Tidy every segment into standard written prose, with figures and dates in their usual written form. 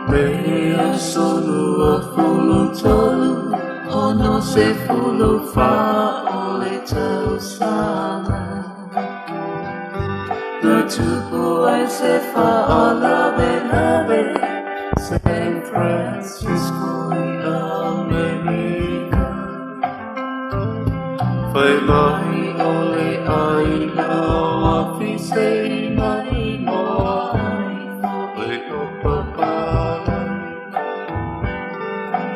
Mea solu a fulu tolu, ono se fulu fa ole tau sana. Le tupu ai se fa a lave lave, San Francisco in America. Fai mai ole Ailao a fisei mai moai, ole o papala.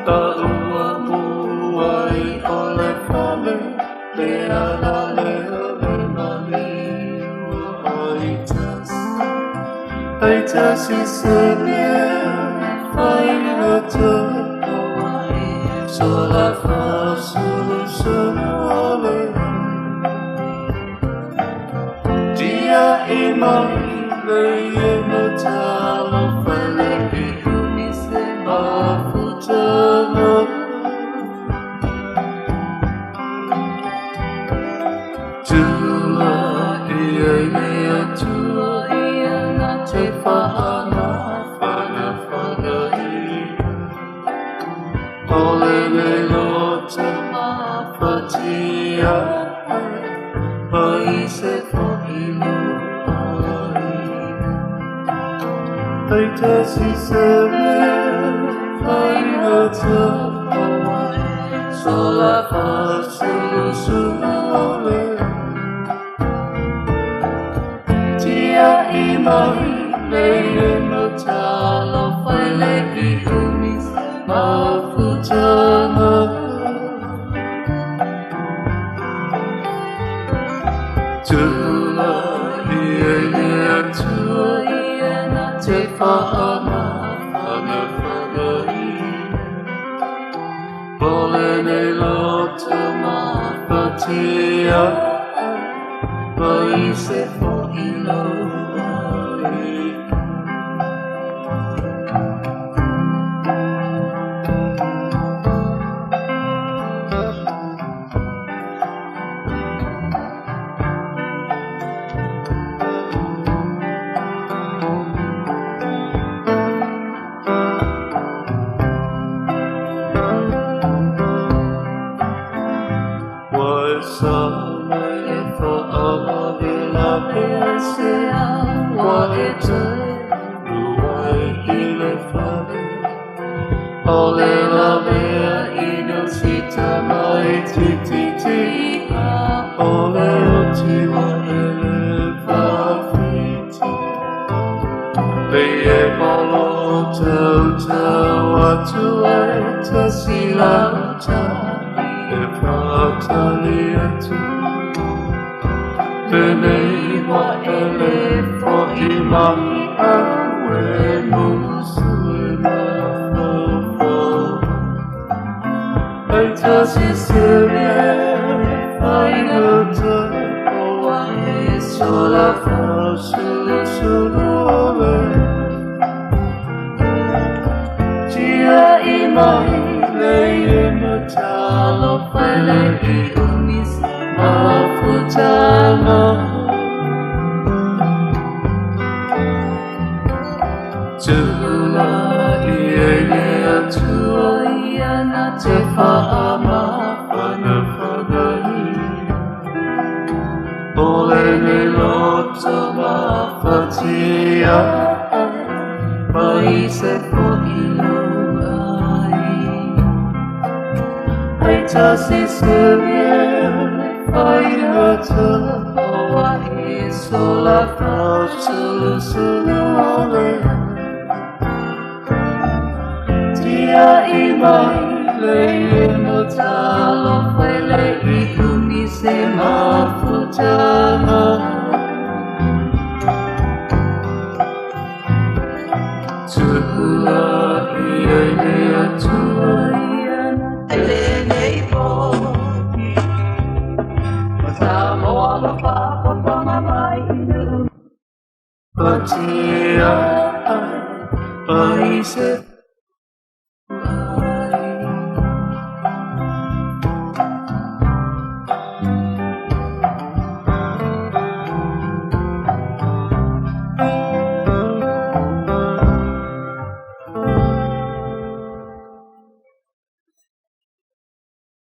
Taua muai ole fale, le ala le ole maliu aitas. Aitas I se mie, fai hata awai, sola fa sulu sulu ole. Dia I mai le iemo talo fale I umise mafutana. Tua ia ia tua ia na te whahana whana whangai. Ole le lota mawhatia mai se whakilu ai. Aita si se me whai hata awai, sola wha sulu sulu ole. Tia I mai le no talo whai le I umis mawhutana. Tua ia ia tua ia na te whaana whana whangai. Ole nei lota mawhatia mai se whaino ai. Sa mai e whaawa e la pea se awa e tae, ruai I le whare. Ole la mea ino sita mai tititi, ole o tiwa e le whawhiti. Le e malo tau tau atu e ta silauta, e whaatali atu. Tenei wa ele fo I mahi au e musu e mawhawha. Aita si se mea whai hata oa e sola wha sulu sulu ole. Tia I mai le e no talo whai le I umis mawhutana. Tua ia ia tua ia na te whaama whana whangai. Ole nei lota mawhatia mai se whakilu ai. Aita si se mie whai hata oa I sola wha sulu sulu ole. Tia I mai le no talo whai le I umise mawhutana. Tua ia ia tua ia na te nei po. Samoa Patia, paise